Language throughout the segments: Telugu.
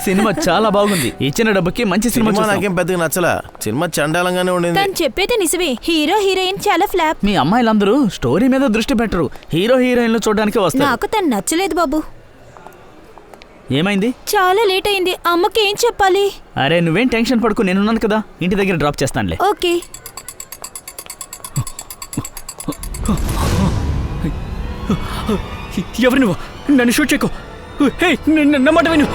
సినిమా చాలా బాగుంది. ఇచ్చిన డబ్బుకి మంచి సినిమా. నాకేం పెద్దగా నచ్చలా. సినిమా చండాలంగానే ఉండింది. తను చెప్పేది నిజమే. హీరో హీరోయిన్ చాలా ఫ్లాప్. మీ అమ్మాయిలందరూ స్టోరీ మీద దృష్టి పెట్టరు, హీరో హీరోయిన్లు చూడడానికి వస్తారు. నాకు తను నచ్చలేదు బాబు. ఏమైంది? చాలా లేట్ అయింది. అమ్మకి ఏం చెప్పాలి? అరే నువ్వేం టెన్షన్ పడుకో, నేనున్నాను కదా, ఇంటి దగ్గర డ్రాప్ చేస్తానులే. ఓకే. ఎవరు నువ్వు? నన్ను షూట్ చేయకు. హే, నా మాట విను.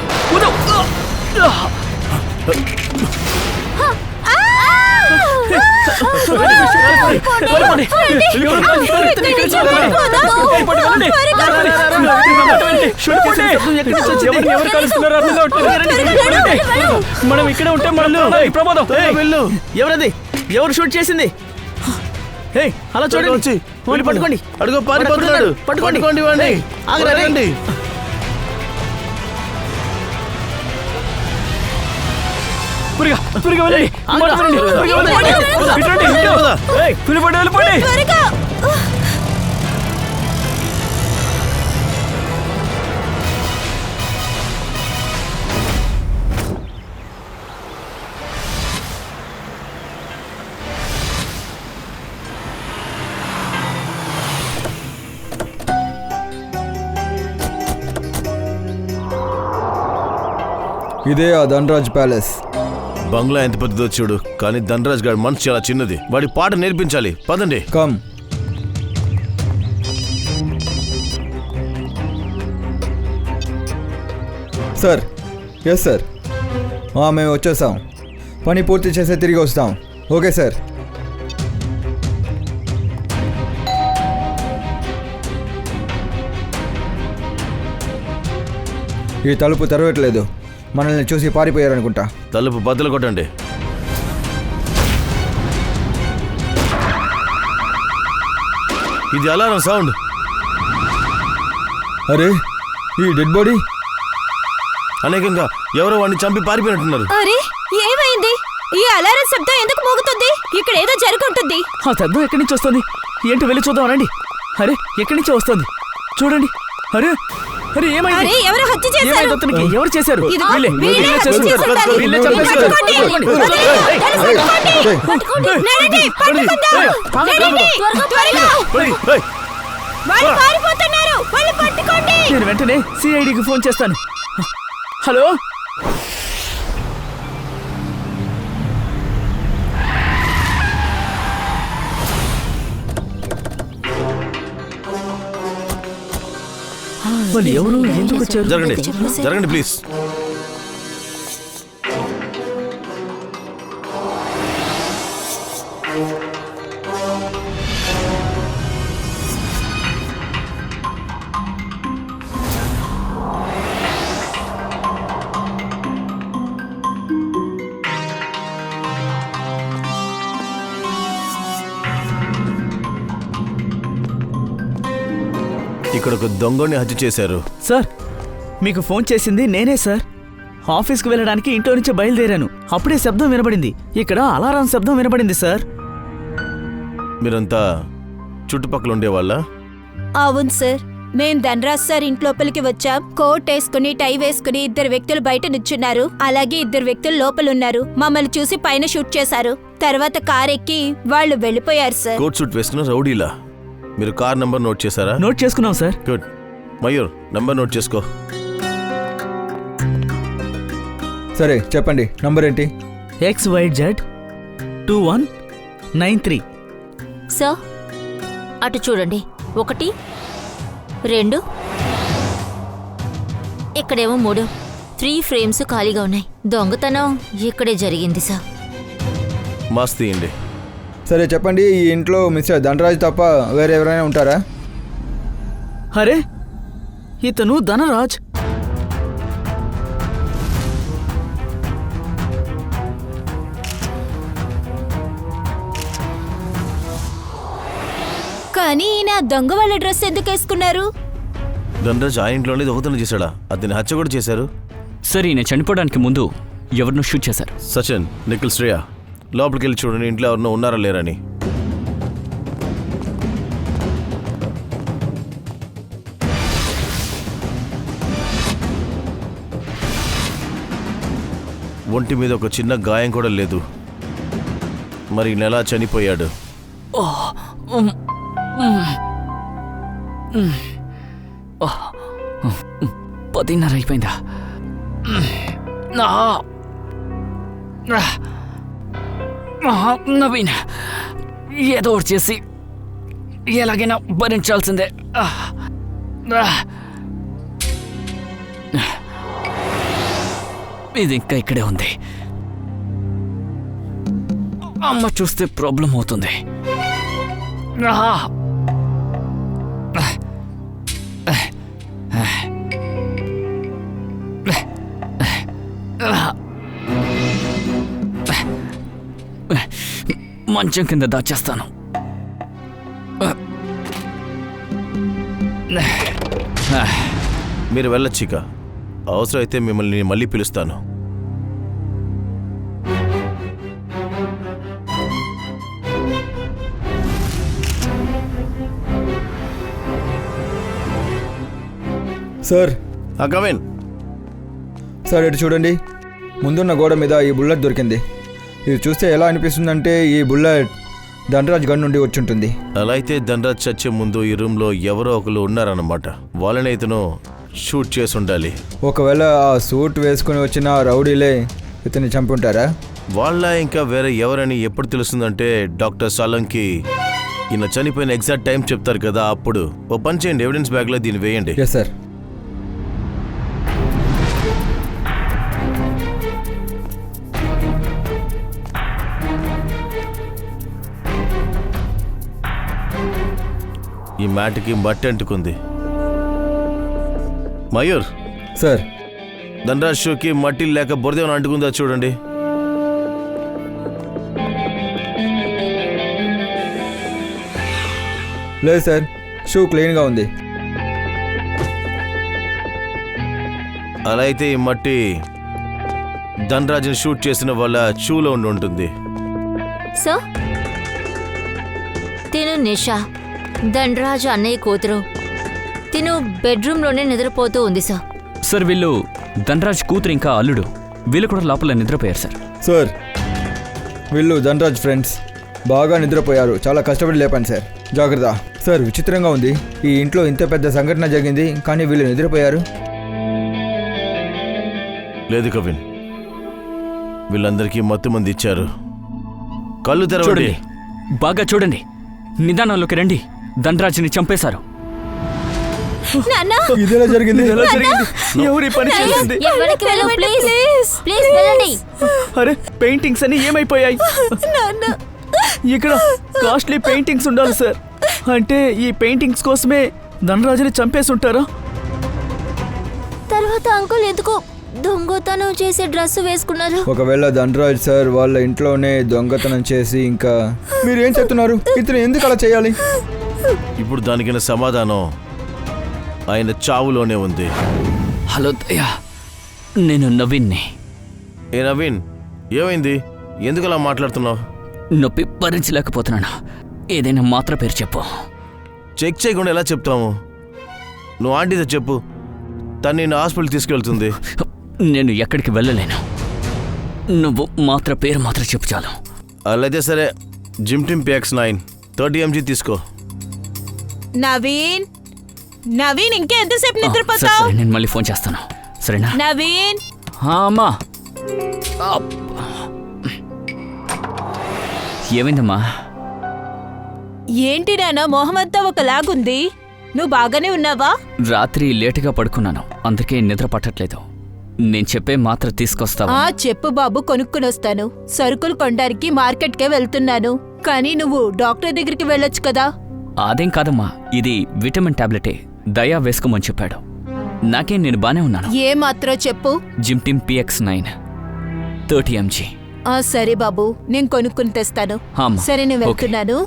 మనం ఇక్కడ ఉంటే ప్రమాదం. ఎవరది? ఎవరు షూట్ చేసింది? అలా చూడండి. పట్టుకోండి. అడుగు పారిపోతున్నాడు. పట్టుకోండి. ఆగండి. ఇదే ఆ ధనరాజ్ ప్యాలెస్. బంగ్లా ఎంత పెద్దదో చూడు, కానీ ధనరాజ్ గారి మనసు చాలా చిన్నది. వాడి పాట నేర్పించాలి. పదండి. కమ్. సార్. Yes sir. మేము వచ్చేసాం. పని పూర్తి చేసే తిరిగి వస్తాం. Okay sir. ఈ తలుపు తెరవట్లేదు. మనల్ని చూసి పారిపోయారనుకుంటా. తలుపు బద్దలు కొట్టండి. ఇది అలారం సౌండ్. అరే ఈ డెడ్ బాడీ. అనేకంగా ఎవరో వాడిని చంపి పారిపోయినట్టున్నారు. అరే ఏమైంది? ఈ అలారం శబ్దం ఎందుకు మోగుతుంది? ఇక్కడ ఏదో జరుగుంటుంది. ఆ శబ్దం ఎక్కడి నుంచి వస్తుంది? ఏంటి వెళ్ళి చూద్దాం రండి. అరే ఎక్కడి నుంచి వస్తుంది చూడండి. అరే అరే ఏమైంది? ఎవరు హత్య చేశారు? ఎవరు చేశారు? నేను వెంటనే సిఐడికి ఫోన్ చేస్తాను. హలో, వాళ్ళు ఎవరు? ఎందుకు వచ్చారు? జరగండి ప్లీజ్. ఇక్కడ ఒక దొంగని హత్య చేశారు. సార్ మీకు ఫోన్ చేసింది నేనే సార్. ఆఫీస్కి వెళ్ళడానికి ఇంట్లో నుంచి బయలుదేరాను. అప్పుడే శబ్దం వినబడింది. ఇక్కడ అలారం శబ్దం వినబడింది సార్. మీరంతా చుట్టుపక్కల ఉండేవాళ్ళ? అవును సార్. మేం ధనరాజ్ సార్ ఇంట్లోపలికి వచ్చాం. కోట్ వేసుకుని టై వేసుకుని 2 వ్యక్తులు బయట నిల్చున్నారు. అలాగే 2 వ్యక్తులు లోపలున్నారు. మమ్మల్ని చూసి పైన షూట్ చేశారు. తర్వాత కార్ ఎక్కి వాళ్ళు వెళ్ళిపోయారు సార్. కోట్ సూట్ వేసుకున్న రౌడీలా? మీరు కార్ నంబర్ నోట్ చేశారా? నోట్ చేసుకున్నాం sir. Good. Mayur number note చేసుకో. సరే చెప్పండి. నంబర్ ఏంటి? XYZ 2193. సార్ అటు చూడండి. 1 2 ఇక్కడేమో 3. 3 ఫ్రేమ్స్ ఖాళీగా ఉన్నాయి. దొంగతనం ఇక్కడే జరిగింది సార్. మాస్ తీయండి. సరే చెప్పండి. ఈ ఇంట్లో మిస్టర్ ధనరాజ్ తప్ప వేరే ఎవరైనా ఉంటారా? అరే ఇతను ధనరాజ్. కానీ ఈయన దొంగ వాళ్ళ డ్రెస్ ఎందుకు వేసుకున్నారు? ధనరాజ్ ఆ ఇంట్లోనే దొంగతనం చేశాడా? అతని హత్య కూడా చేశారు. సరే నేను చనిపోవడానికి ముందు ఎవరినో షూట్ చేశారు. సచిన్, నిఖిల్, శ్రేయ లోపలికి వెళ్ళి చూడండి ఇంట్లో ఎవరినో ఉన్నారా లేరని. ఒంటి మీద ఒక చిన్న గాయం కూడా లేదు. మరి ఈయన ఎలా చనిపోయాడు? 10:30 అయిపోయిందా? నవీన్, ఏదో ఒకటి చేసి ఎలాగైనా భరించాల్సిందే. ఇది ఇంకా ఇక్కడే ఉంది. అమ్మ చూస్తే ప్రాబ్లం అవుతుంది. మంచం కింద దాచేస్తాను. మీరు వెళ్ళొచ్చిక. అవసరమైతే మిమ్మల్ని నేను మళ్ళీ పిలుస్తాను. సార్ గవేన్, సార్ ఇటు చూడండి. ముందున్న గోడ మీద ఈ బుల్లెట్ దొరికింది. ఇది చూస్తే ఎలా అనిపిస్తుందంటే ఈ బుల్లెట్ ధనరాజ్ గన్ నుండి వచ్చుంటుంది. అలా అయితే ధనరాజ్ చచ్చే ముందు ఈ రూమ్లో ఎవరో ఒకరు ఉన్నారన్నమాట. వాళ్ళని ఇతను షూట్ చేసి ఉండాలి. ఒకవేళ ఆ సూట్ వేసుకుని వచ్చిన రౌడీలే ఇతన్ని చంపి ఉంటారా? వాళ్ళ ఇంకా వేరే ఎవరని ఎప్పుడు తెలుస్తుందంటే డాక్టర్ సాలంకి ఈయన చనిపోయిన ఎగ్జాక్ట్ టైం చెప్తారు కదా, అప్పుడు. ఓ పని చేయండి, ఎవిడెన్స్ బ్యాగ్లో దీన్ని వేయండి. Yes sir. ఈ మ్యాట్కి మట్టి అంటుకుంది. మయూర్ సార్, ధనరాజ్ షూకి మట్టి లేక బురదేమని అంటుకుందా చూడండి. లేదు సార్, షూ క్లీన్గా ఉంది. అలా అయితే ఈ మట్టి ధనరాజ్ని షూట్ చేసిన వాళ్ళ షూలో ఉండి ఉంటుంది. సో తిను నిషా, ధనరాజు అన్నయ్య కూతురు. తిను బెడ్రూమ్లోనే నిద్రపోతూ ఉంది సార్. సార్, వీళ్ళు ధనరాజ్ కూతురు ఇంకా అల్లుడు. వీళ్ళు కూడా లోపల నిద్రపోయారు సార్. సార్, వీళ్ళు ధనరాజ్ ఫ్రెండ్స్. బాగా నిద్రపోయారు. చాలా కష్టపడి లేపాను సార్. జాగ్రత్త. సార్, విచిత్రంగా ఉంది. ఈ ఇంట్లో ఇంత పెద్ద సంఘటన జరిగింది, కానీ వీళ్ళు నిద్రపోయారు. లేదు కవిన్, వీళ్ళందరికీ మత్తు మంది ఇచ్చారు. కళ్ళు తెరవండి. బాగా చూడండి. నిదానంలోకి రండి. ధనరాజ్ని చంపేశారు. ఇదేలా జరిగింది? ఎవరి పని చేసింది? ఎవరికి వెళ్ళు, ప్లీజ్ ప్లీజ్ వెళ్ళండి. అరే, పెయింటింగ్స్ అన్ని ఏమైపోయాయి? ఇక్కడ కాస్ట్లీ పెయింటింగ్స్ ఉండాలి సార్. అంటే ఈ పెయింటింగ్స్ కోసమే ధనరాజుని చంపేసి ఉంటారా? తర్వాత అంకుల్ ఎందుకు దొంగతనం చేసే డ్రెస్ వేసుకున్నారు? ఒకవేళ ధనరాజ్ సార్ వాళ్ళ ఇంట్లోనే దొంగతనం చేసి ఇంకా మీరేం చెప్తున్నారు? ఇతను ఎందుకు అలా చేయాలి? ఇప్పుడు దానికైనా సమాధానం ఆయన చావులోనే ఉంది. హలో దయ్యా, నేను నవీన్ని. ఏ నవీన్, ఏమైంది? ఎందుకు అలా మాట్లాడుతున్నావు? నొప్పి భరించలేకపోతున్నాను. ఏదైనా మాత్ర పేరు చెప్పు. చెక్ చేయకుండా ఎలా చెప్తాము? నువ్వు ఆంటీతో చెప్పు, తను నేను హాస్పిటల్ తీసుకెళ్తుంది. నేను ఎక్కడికి వెళ్ళలేను. నువ్వు మాత్ర పేరు మాత్రం చెప్పు చాలు. అలాగే సరే, జిమ్టిమ్ PX9 30 mg తీసుకో. నవీన్, నవీన్ ఇంకా ఎంతసేపు సరే, నిద్రపోతావు? సరే, నేను మళ్ళీ ఫోన్ చేస్తాను. సరేనా? నవీన్, అమ్మా. ఏమైందమ్మా? ఏంటి నాన్న మొహమంతా ఒకలాగుంది? నువ్వు బాగానే ఉన్నావా? రాత్రి లేటుగా పడుకున్నాను, అందుకే నిద్ర పట్టట్లేదు. నేను చెప్పే మాత్ర తీసుకొస్తావా? చెప్పు బాబు, కొనుక్కుని వస్తాను. సరుకులు కొనడానికి మార్కెట్కే వెళ్తున్నాను. కానీ నువ్వు డాక్టర్ దగ్గరికి వెళ్ళొచ్చు కదా. అదేం కాదమ్మా, ఇది విటమిన్ టాబ్లెటే. దయా వేసుకోమని చెప్పాడు. నాకేం, నేను బానే ఉన్నాను. ఏ మాత్రో చెప్పు. జిమ్టిమ్ PX9 30 mg. సరే బాబు, నేను కొనుక్కుని తెస్తాను. అమ్మా, సరే, నేను ఓకే. వెళ్తున్నాను.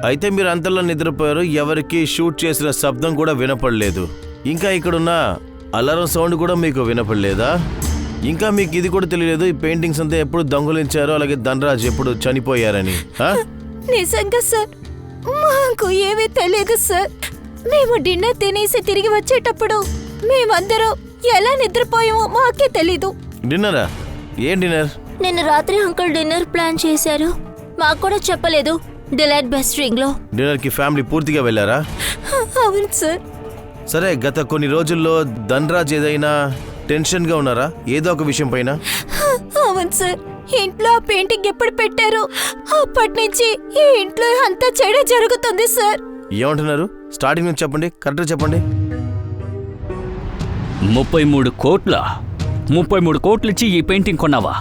అయితే మీరు అంతలో నిద్రపోయారు. ఎవరికి షూట్ చేసిన శబ్దం కూడా వినపడలేదు. ఇంకా ఇక్కడున్న అలారం సౌండ్ కూడా మీకు వినపడలేదా? ఇంకా మీకు ఇది కూడా తెలియలేదు, ఈ పెయింటింగ్స్ అంతా ఎప్పుడు దొంగలించారో, అలాగే ధనరాజ్ ఎప్పుడు చనిపోయారని? నిజంగా సార్, మాకు ఏమీ తెలియదు సార్. మేము డిన్నర్ తినేసి తిరిగి వచ్చేటప్పుడు మేమందరం ఎలా నిద్రపోయామో మాకే తెలీదు. డిన్నరా? ఏం డిన్నర్? నిన్న రాత్రి అంకుల్ డిన్నర్ ప్లాన్ చేశారు, మాకు కూడా చెప్పలేదు. డిలైట్ బెస్ట్ రింగ్ లో. డిన్నర్కి ఫ్యామిలీ పూర్తిగా వెళ్ళారా? అవును సార్. సరే, గత కొన్ని రోజుల్లో ధన్రాజ్ ఏదైనా టెన్షన్గా ఉన్నారా ఏదో ఒక విషయం పైన? అవును సార్. ఇంట్లో ఆ పెయింటింగ్ ఎప్పుడు పెట్టారో అప్పటి నుంచి ఈ ఇంట్లో అంతా చెడు జరుగుతుంది సార్. ఏమంటున్నారు? స్టార్టింగ్ నుంచి చెప్పండి, కరెక్ట్గా చెప్పండి. 33 కోట్ల 33 కోట్లిచ్చి ఈ పెయింటింగ్ కొన్నావా?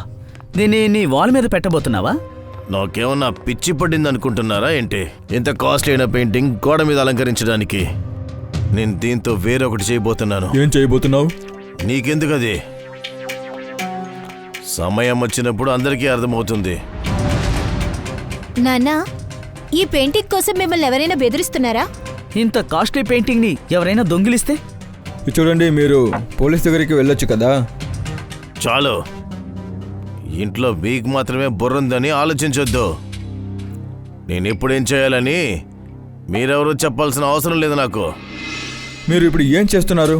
దీన్ని నీ వాల్ మీద పెట్టబోతున్నావా? నాకేమన్నా పిచ్చి పడింది అనుకుంటున్నారా ఏంటి? ఇంత కాస్ట్లీ అయిన పెయింటింగ్ గోడ మీద అలంకరించడానికి నేను దీంతో వేరొకటి చేయబోతున్నాను. ఏం చేయబోతున్నావు? నీకెందుకు అది? సమయం వచ్చినప్పుడు అందరికీ అర్థమవుతుంది. నాన్నా, ఈ పెయింటింగ్ కోసం మిమ్మల్ని ఎవరైనా బెదిరిస్తున్నారా? ఇంత కాస్ట్లీ పెయింటింగ్ని ఎవరైనా దొంగిలిస్తే? ఇది చూడండి, మీరు పోలీస్ దగ్గరికి వెళ్ళొచ్చు కదా. చాలు, ఇంట్లో మీకు మాత్రమే బుర్రందని ఆలోచించొద్దు. నేను ఎప్పుడేం చేయాలని మీరెవరూ చెప్పాల్సిన అవసరం లేదు నాకు. మీరు ఇప్పుడు ఏం చేస్తున్నారు?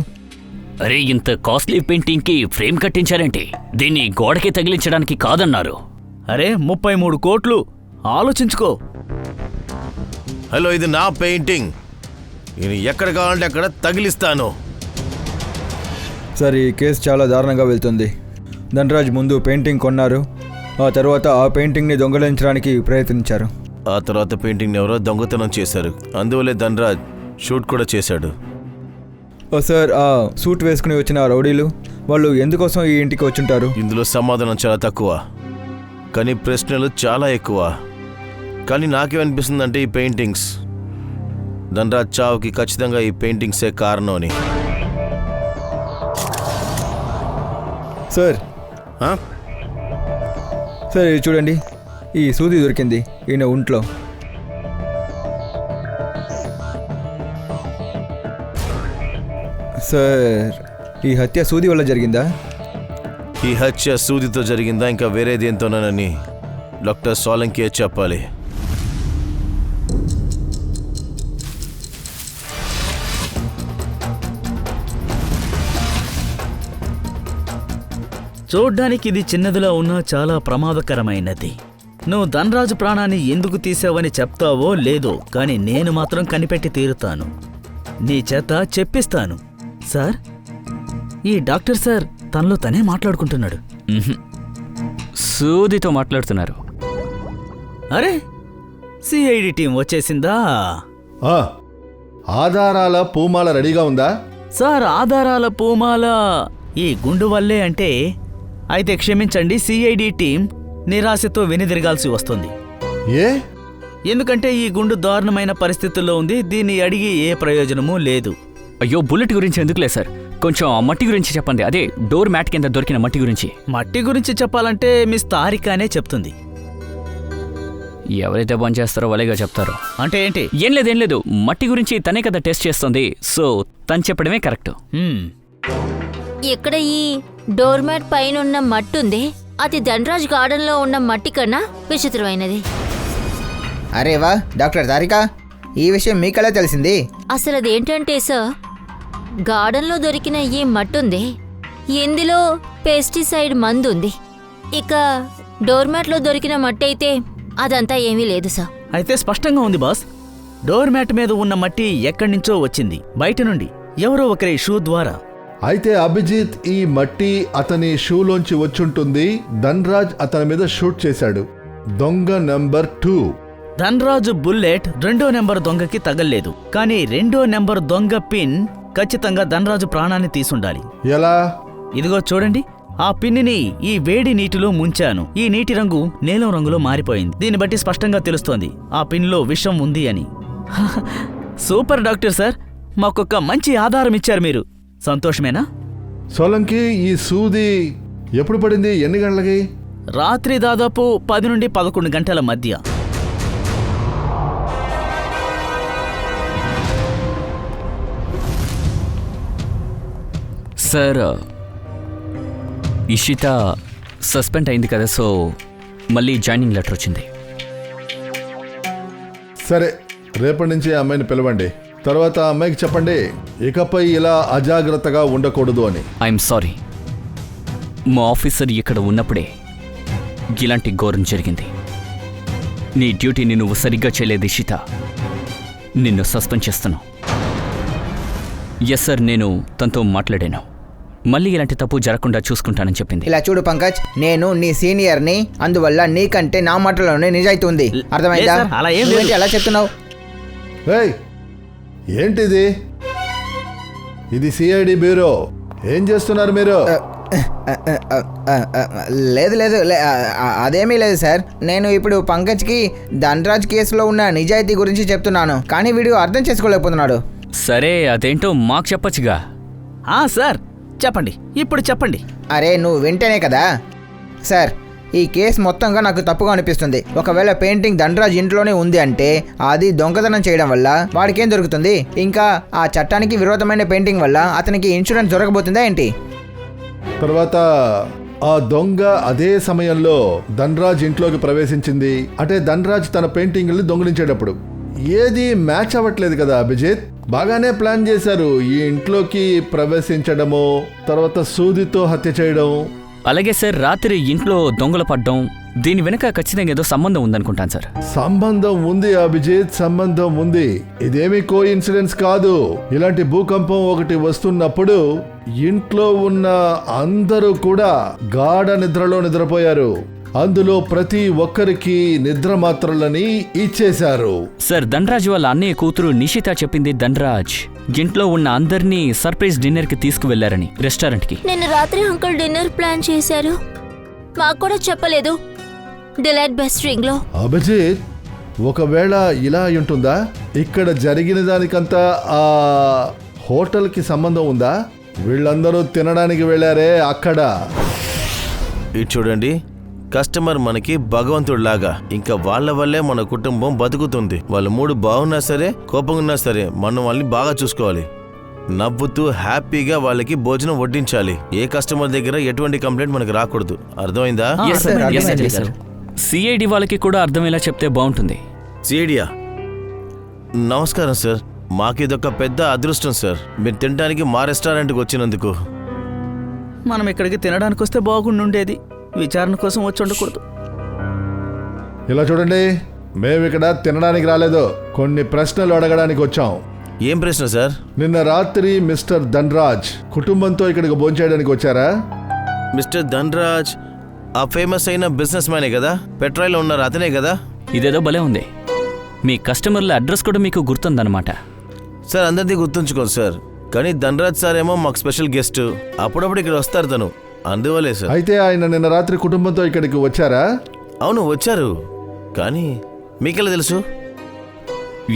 అరే, ఇంత కాస్ట్లీ పెయింటింగ్కి ఫ్రేమ్ కట్టించారేంటి? దీన్ని గోడకి తగిలించడానికి కాదన్నారు. అరే 33 కోట్లు, ఆలోచించుకో. హలో, ఇది నా పెయింటింగ్. నేను ఎక్కడ కావాలంటే అక్కడ తగిలిస్తాను. సార్, ఈ కేసు చాలా దారుణంగా వెళ్తుంది. ధనరాజ్ ముందు పెయింటింగ్ కొన్నారు, ఆ తర్వాత ఆ పెయింటింగ్ని దొంగలించడానికి ప్రయత్నించారు. ఆ తర్వాత పెయింటింగ్ ఎవరో దొంగతనం చేశారు, అందువల్లే ధనరాజ్ షూట్ కూడా చేశాడు. సార్, ఆ సూట్ వేసుకుని వచ్చిన ఆ రౌడీలు వాళ్ళు ఎందుకోసం ఈ ఇంటికి వచ్చుంటారు? ఇందులో సమాధానం చాలా తక్కువ, కానీ ప్రశ్నలు చాలా ఎక్కువ. కానీ నాకేమనిపిస్తుందంటే ఈ పెయింటింగ్స్ ధనరాజ్ చావుకి ఖచ్చితంగా ఈ పెయింటింగ్సే కారణం అని. సార్ ఆ? సార్, ఇది చూడండి, ఈ సూది దొరికింది ఈయన ఒంట్లో. సార్, ఈ హత్య సూది వల్ల జరిగిందా? ఈ హత్య సూదితో జరిగిందా ఇంకా వేరే దేంతోనని డాక్టర్ సోలంకి చెప్పాలి. చూడ్డానికి ఇది చిన్నదిలా ఉన్నా చాలా ప్రమాదకరమైనది. నువ్వు ధనరాజు ప్రాణాన్ని ఎందుకు తీసావని చెప్తావో లేదో, కానీ నేను మాత్రం కనిపెట్టి తీరుతాను. నీ చేత చెప్పిస్తాను. సార్, ఈ డాక్టర్ సార్ తనలో తనే మాట్లాడుకుంటున్నాడు. ఉహుం. సూదితో మాట్లాడుతున్నారు. అరే, సిఐడి టీం వచ్చేసిందా? ఆ, ఆధారాల పూమాల రెడీగా ఉందా? సార్, ఆధారాల పూమాల ఈ గుండు వల్లే అంటే అయితే క్షమించండి, సిఐడి టీం నిరాశతో వెనుదిరగాల్సి వస్తుంది. ఏ? ఎందుకంటే ఈ గుండు దారుణమైన పరిస్థితుల్లో ఉంది. దీన్ని అడిగి ఏ ప్రయోజనమూ లేదు. అయ్యో, బుల్లెట్ గురించి ఎందుకులే సార్, కొంచెం ఆ మట్టి గురించి చెప్పండి. అదే డోర్ మ్యాట్ కింద దొరికిన మట్టి గురించి. మట్టి గురించి చెప్పాలంటే మిస్ తారికానే చెప్తుంది. ఎవరైతే బంద్ చేస్తారో వాళ్ళేగా చెప్తారు. అంటే ఏంటి? ఏం లేదు, మట్టి గురించి తనే కదా టెస్ట్ చేస్తుంది, సో తను చెప్పడమే కరెక్ట్. ఇక్కడ ఈ డోర్ మ్యాట్ పైన ఉన్న మట్టి ఉంది, అది ధనరాజ్ గార్డెన్ లో ఉన్న మట్టి కన్నా విచిత్రమైనది. అరే వా, డాక్టర్ తారిక, ఈ విషయం మీకెలా తెలిసింది? అసలు అదేంటంటే సార్, గార్డెన్లో దొరికిన ఈ మట్టి ఉంది, ఇందులో పెస్టిసైడ్ మందు ఉంది. ఇక డోర్ మ్యాట్లో దొరికిన మట్టి అయితే అదంతా ఏమీ లేదు సార్. అయితే స్పష్టంగా ఉంది బాస్. డోర్ మ్యాట్ మీద ఉన్న మట్టి ఎక్కడి నుంచో వచ్చింది, బయట నుండి, ఎవరో ఒకరి షూ ద్వారా. అయితే అభిజిత్ ఈ మట్టి అతని షూలోంచి వచ్చుంటుంది. ధనరాజ్ అతని మీద షూట్ చేశాడు. దొంగ నెంబర్ 2. ధనరాజు బుల్లెట్ 2వ నెంబర్ దొంగకి తగల్లేదు, కానీ 2వ నెంబర్ దొంగ పిన్ ఖచ్చితంగా ధనరాజు ప్రాణాన్ని తీసుండాలి. ఎలా? ఇదిగో చూడండి, ఆ పిన్నిని ఈ వేడి నీటిలో ముంచాను. ఈ నీటి రంగు నీలం రంగులో మారిపోయింది. దీన్ని బట్టి స్పష్టంగా తెలుస్తోంది ఆ పిన్లో విషం ఉంది అని. సూపర్ డాక్టర్ సార్, మాకొక మంచి ఆధారం ఇచ్చారు మీరు. సంతోషమేనా? సోలంకి ఈ సూది ఎప్పుడు పడింది? ఎన్ని గంటలకి? రాత్రి దాదాపు 10 నుండి 11 గంటల మధ్య. సార్, ఇషిత సస్పెండ్ అయింది కదా, సో మళ్ళీ జాయినింగ్ లెటర్ వచ్చింది. సరే, రేపటి నుంచి ఆ అమ్మాయిని పిలవండి. తర్వాత ఆ అమ్మాయికి చెప్పండి ఇకపై ఇలా అజాగ్రత్తగా ఉండకూడదు అని. I'm sorry. మా ఆఫీసర్ ఇక్కడ ఉన్నప్పుడే ఇలాంటి ఘోరం జరిగింది. నీ డ్యూటీని నువ్వు సరిగ్గా చేయలేదు ఇషిత. నిన్ను సస్పెండ్ చేస్తున్నావు. ఎస్ సార్, నేను తనతో మాట్లాడాను. మళ్ళీ ఇలాంటి తప్పు జరగకుండా చూసుకుంటానని చెప్పింది. ఇలా చూడు పంకజ్, నేను నీ సీనియర్ని, అందువల్ల నీకంటే నా మాటలోనే నిజాయితీ ఉంది. అర్థమైందా? లేదు సార్, అలా ఏం లేదు. నువ్వేంటి అలా చెప్తున్నావు? ఏయ్, ఏంటిది? ఇది సిఐడి బ్యూరో. ఏం చేస్తున్నారు మీరు? లేదు లేదు అదేమీ లేదు సార్. నేను ఇప్పుడు పంకజ్కి ధనరాజ్ కేసులో ఉన్న నిజాయితీ గురించి చెప్తున్నాను, కానీ వీడు అర్థం చేసుకోలేకపోతున్నాడు. సరే, అదేంటో మాకు చెప్పచ్చుగా. సార్ చెప్పండి, ఇప్పుడు చెప్పండి. అరే నువ్వు వింటేనే కదా సార్. ఈ కేసు మొత్తంగా నాకు తప్పుగా అనిపిస్తుంది. ఒకవేళ పెయింటింగ్ ధనరాజ్ ఇంట్లోనే ఉంది అంటే అది దొంగతనం చేయడం వల్ల వాడికేం దొరుకుతుంది? ఇంకా ఆ చట్టానికి విరోధమైన పెయింటింగ్ వల్ల అతనికి ఇన్సూరెన్స్ దొరకబోతుందా ఏంటి? తర్వాత ఆ దొంగ అదే సమయంలో ధనరాజ్ ఇంట్లోకి ప్రవేశించింది. అంటే ధనరాజ్ తన పెయింటింగ్ని దొంగిలించేటప్పుడు. ఏది మ్యాచ్ అవ్వట్లేదు కదా అభిజిత్. బాగానే ప్లాన్ చేశారు ఈ ఇంట్లోకి ప్రవేశించడము, తర్వాత సూదితో హత్య చేయడం. అలాగే సార్, రాత్రి ఇంట్లో దొంగలు పడ్డం, దీని వెనుక ఖచ్చితంగా ఏదో సంబంధం ఉందనుకుంటాను సార్. సంబంధం ఉంది అభిజిత్, సంబంధం ఉంది. ఇదేమీ కో ఇన్సిడెన్స్ కాదు. ఇలాంటి భూకంపం ఒకటి వస్తున్నప్పుడు ఇంట్లో ఉన్న అందరూ కూడా గాఢ నిద్రలో నిద్రపోయారు. అందులో ప్రతి ఒక్కరికి నిద్ర మాత్రలని ఇచ్చేశారు. సార్, ధనరాజ్ వాళ్ళ అన్నయ్య కూతురు నిషిత చెప్పింది ధనరాజ్ ఇంట్లో ఉన్న అందరినీ సర్ప్రైజ్ డిన్నర్ కి తీసుకువెళ్లారని రెస్టారెంట్ కి. నిన్న రాత్రి అంకుల్ డిన్నర్ ప్లాన్ చేశారు, మాకు కూడా చెప్పలేదు. డిలైట్ బెస్ట్ రింగ్ లో. అభిజిత్, ఒకవేళ ఇలా ఉంటుందా? ఇక్కడ జరిగిన దానికంతా ఆ హోటల్కి సంబంధం ఉందా? వీళ్ళందరూ తినడానికి వెళ్ళారే అక్కడ. ఇది చూడండి, కస్టమర్ మనకి భగవంతుడిలాగా. ఇంకా వాళ్ళ వల్లే మన కుటుంబం బతుకుతుంది. వాళ్ళ మూడు బాగున్నా సరే, కోపంగా ఉన్నా సరే, మనం వాళ్ళని బాగా చూసుకోవాలి. నవ్వుతూ హ్యాపీగా వాళ్ళకి భోజనం వడ్డించాలి. ఏ కస్టమర్ దగ్గర ఎటువంటి కంప్లైంట్ మనకు రాకూడదు. అర్థమైందా? Yes, sir. Yes, sir. Yes, sir. CID వాళ్ళకి కూడా అర్థమయ్యేలా చెప్తే బాగుంటుంది. సిఐడియా, నమస్కారం సార్. మాకు ఇదొక పెద్ద అదృష్టం సార్, మీరు తినడానికి మా రెస్టారెంట్కి వచ్చినందుకు. మనం ఇక్కడికి తినడానికి వస్తే బాగుండుండేది, విచారణ కోసం వచ్చి ఉండకూడదు. ఇలా చూడండి, మేము ఇక్కడ తినడానికి రాలేదు, కొన్ని ప్రశ్నలు అడగడానికి వచ్చాం. ఏం ప్రశ్న సార్? నిన్న రాత్రి మిస్టర్ ధనరాజ్ కుటుంబంతో ఇక్కడికి భోంచేయడానికి వచ్చారా? మిస్టర్ ధనరాజ్ ఆ ఫేమస్ అయిన బిజినెస్ మ్యానే కదా, పెట్రాయిలో ఉన్నారు అతనే కదా? ఇదేదో భలే ఉంది. మీ కస్టమర్ల అడ్రస్ కూడా మీకు గుర్తుందన్నమాట. సార్, అందరిది గుర్తుంచుకోండి సార్, కానీ ధనరాజ్ సార్ ఏమో మాకు స్పెషల్ గెస్ట్. అప్పుడప్పుడు ఇక్కడ వస్తారు తను, అందువల్లే సార్. అయితే ఆయన నిన్న రాత్రి కుటుంబంతో ఇక్కడికి వచ్చారా? అవును, వచ్చారు. కానీ మీకెలా తెలుసు?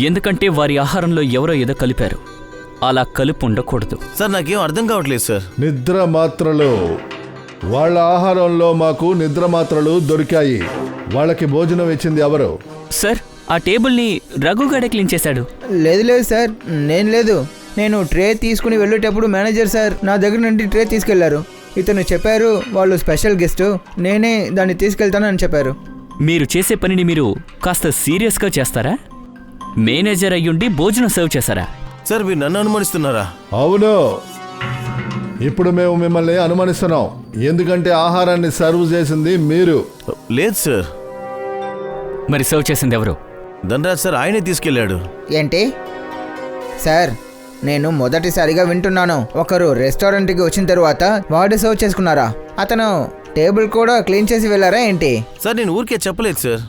ఎందుకంటే వారి ఆహారంలో ఎవరో ఏదో కలిపారు. అలా కలుపు ఉండకూడదు. సార్, నాకేం అర్థం కావట్లేదు సార్. నిద్ర మాత్రలు. వాళ్ళ ఆహారంలో మాకు నిద్ర మాత్రలు దొరికాయి. వాళ్ళకి భోజనం ఇచ్చింది ఎవరు? సార్, ఆ టేబుల్ని రఘుగాడే క్లీన్ చేశాడు. లేదు లేదు సార్, నేను లేదు. నేను ట్రే తీసుకుని వెళ్ళేటప్పుడు మేనేజర్ సార్ నా దగ్గర నుండి ట్రే తీసుకెళ్లారు. ఇతను చెప్పారు వాళ్ళు స్పెషల్ గెస్ట్, నేనే దాన్ని తీసుకెళ్తానని చెప్పారు. మీరు చేసే పనిని మీరు కాస్త సీరియస్గా చేస్తారా? మేనేజర్ అయ్యుండి భోజనం సర్వ్ చేశారా? సార్, మీరు నన్ను అనుమానిస్తున్నారా? అవును, ఇప్పుడు మేము మిమ్మల్ని అనుమానిస్తున్నాం. ఎందుకంటే ఆహారాన్ని సర్వ్ చేసింది మీరు. లేదు సార్. మరి సర్వ్ చేసింది ఎవరు? ధనరాజ్ సార్, ఆయనే తీసుకెళ్ళాడు. ఏంటి సార్, నేను మొదటిసారిగా వింటున్నాను. ఒకరు రెస్టారెంట్కి వచ్చిన తర్వాత వాడు సర్వ్ చేసుకున్నారా? అతను టేబుల్ కూడా క్లీన్ చేసి వెళ్ళారా ఏంటి? సార్, నేను ఊరికే చెప్పలేదు సార్.